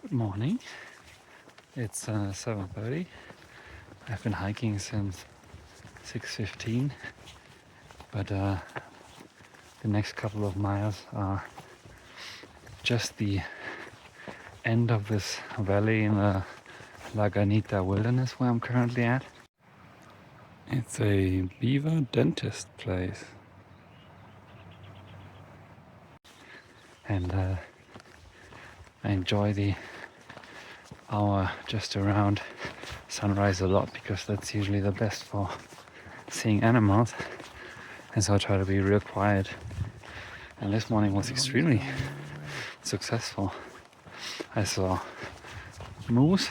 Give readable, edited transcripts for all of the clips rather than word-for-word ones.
Good morning. It's 7:30. I've been hiking since 6:15, but the next couple of miles are just the end of this valley in the Laganita wilderness where I'm currently at. It's a beaver dentist place, and I enjoy the hour just around sunrise a lot because that's usually the best for seeing animals, and so I try to be real quiet. And this morning was extremely successful. I saw moose,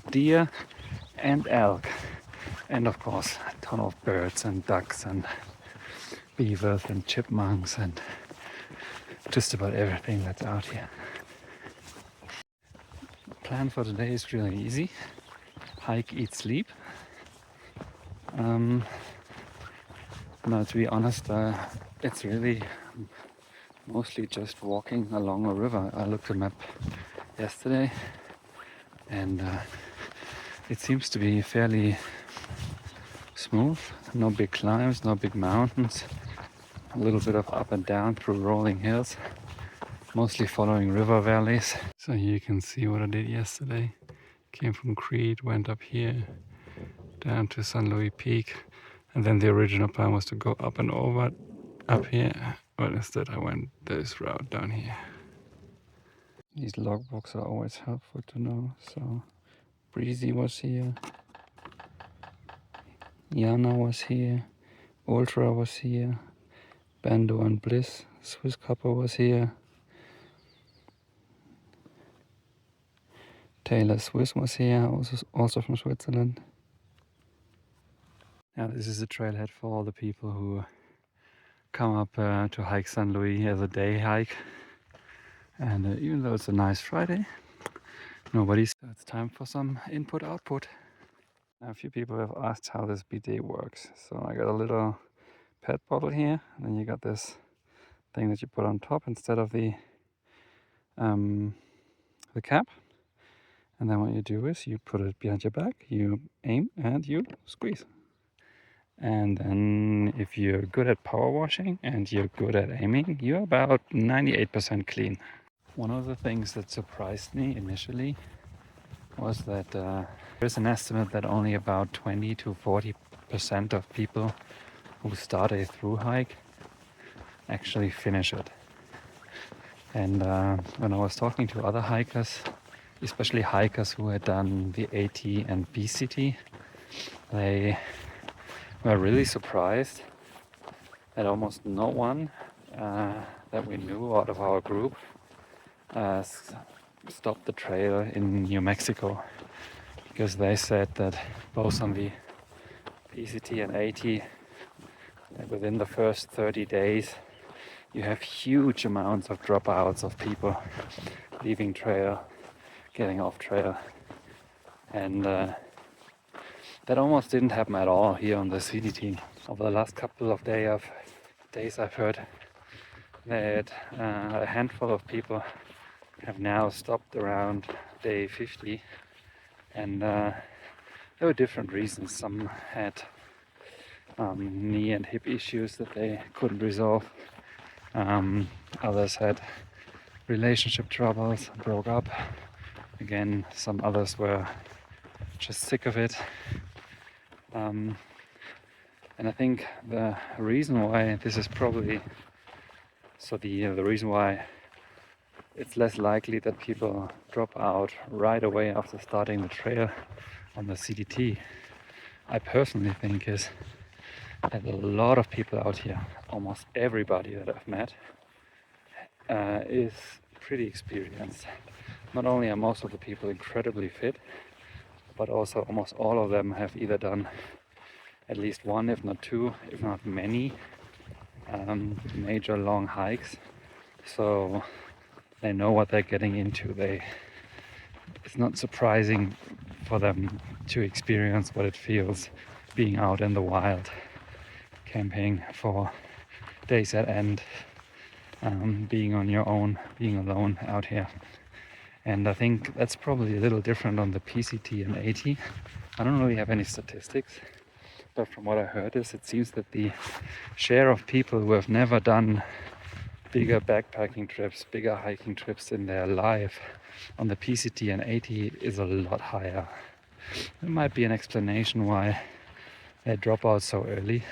deer, and elk, and of course a ton of birds and ducks and beavers and chipmunks and just about everything that's out here. Plan for today is really easy: hike, eat, sleep. Now, to be honest, it's really mostly just walking along a river. I looked at the map yesterday, and it seems to be fairly smooth. No big climbs, no big mountains. A little bit of up and down through rolling hills, mostly following river valleys. So here you can see what I did yesterday. Came from Crete, went up here, down to San Luis Peak, and then the original plan was to go up and over up here, but instead I went this route down here. These logbooks are always helpful to know. So Breezy was here, Yana was here, Ultra was here, Bando and Bliss, Swiss Copper was here, Taylor Swiss was here, also from Switzerland. Now this is a trailhead for all the people who come up to hike San Luis as a day hike. And even though it's a nice Friday, nobody's. So it's time for some input-output. Now, a few people have asked how this bidet works. So I got a little pet bottle here, and then you got this thing that you put on top instead of the cap. And then what you do is you put it behind your back, you aim, and you squeeze. And then if you're good at power washing and you're good at aiming, you're about 98% clean. One of the things that surprised me initially was that there's an estimate that only about 20 to 40% of people who start a through hike actually finish it. And when I was talking to other hikers, especially hikers who had done the AT and BCT, they were really surprised that almost no one that we knew out of our group stopped the trail in New Mexico, because they said that both on the BCT and AT, within the first 30 days you have huge amounts of dropouts of people leaving trail, getting off trail, and that almost didn't happen at all here on the CDT. Over the last couple of days I've heard that a handful of people have now stopped around day 50, and there were different reasons. Some had knee and hip issues that they couldn't resolve. Others had relationship troubles, broke up. Again, some others were just sick of it. And I think the reason why this is probably the reason why it's less likely that people drop out right away after starting the trail on the CDT, I personally think, is that a lot of people out here, almost everybody that I've met, is pretty experienced. Not only are most of the people incredibly fit, but also almost all of them have either done at least one, if not two, if not many major long hikes. So they know what they're getting into. It's not surprising for them to experience what it feels being out in the wild, camping for days at end, being on your own, being alone out here. And I think that's probably a little different on the PCT and AT. I don't really have any statistics, but from what I heard is it seems that the share of people who have never done bigger backpacking trips, bigger hiking trips in their life on the PCT and AT is a lot higher. There might be an explanation why they drop out so early,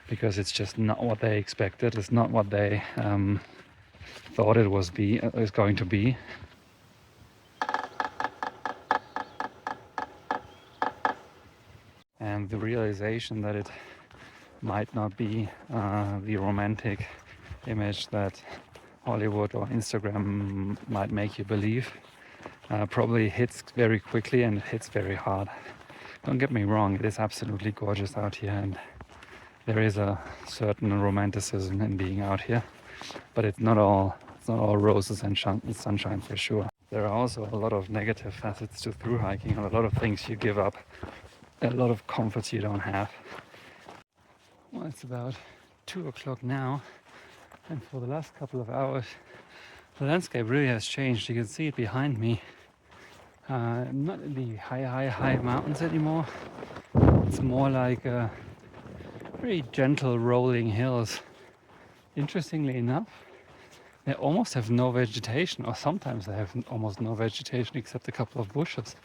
because it's just not what they expected. It's not what they thought it was going to be. And the realization that it might not be the romantic image that Hollywood or Instagram might make you believe probably hits very quickly, and it hits very hard. Don't get me wrong, it is absolutely gorgeous out here, and there is a certain romanticism in being out here, but it's not all roses and sunshine for sure. There are also a lot of negative facets to through hiking, and a lot of things you give up, a lot of comforts you don't have. Well, it's about 2 o'clock now, and for the last couple of hours the landscape really has changed. You can see it behind me. Not in the high mountains anymore. It's more like very gentle rolling hills. Interestingly enough, they almost have no vegetation, or sometimes they have almost no vegetation except a couple of bushes.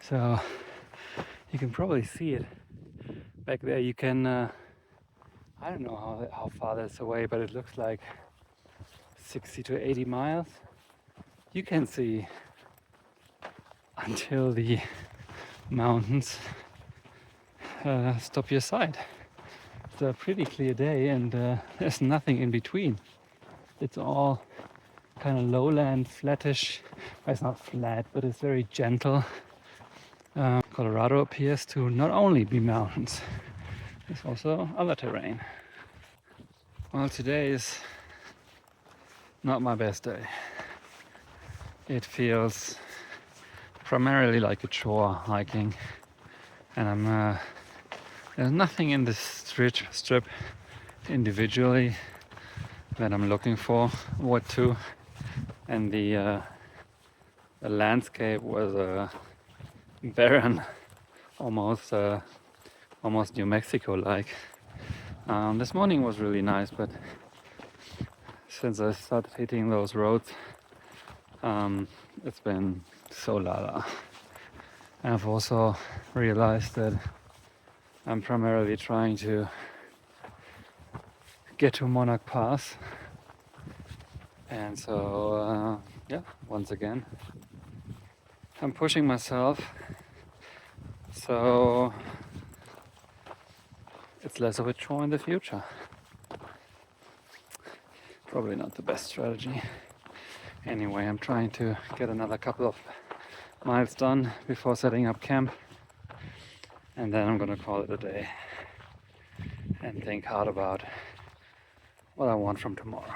So you can probably see it back there. You can I don't know how far that's away, but it looks like 60 to 80 miles. You can see until the mountains stop your sight. It's a pretty clear day, and there's nothing in between. It's all kind of lowland, flattish. It's not flat, but it's very gentle. Colorado appears to not only be mountains, there's also other terrain. Well, today is not my best day. It feels primarily like a chore hiking, and there's nothing in this strip individually that I'm looking forward to, and the landscape was barren, almost New Mexico-like. This morning was really nice, but since I started hitting those roads, it's been so la-la. I've also realized that I'm primarily trying to get to Monarch Pass, and so yeah, once again I'm pushing myself, so it's less of a chore in the future. Probably not the best strategy. Anyway, I'm trying to get another couple of miles done before setting up camp, and then I'm gonna call it a day and think hard about what I want from tomorrow.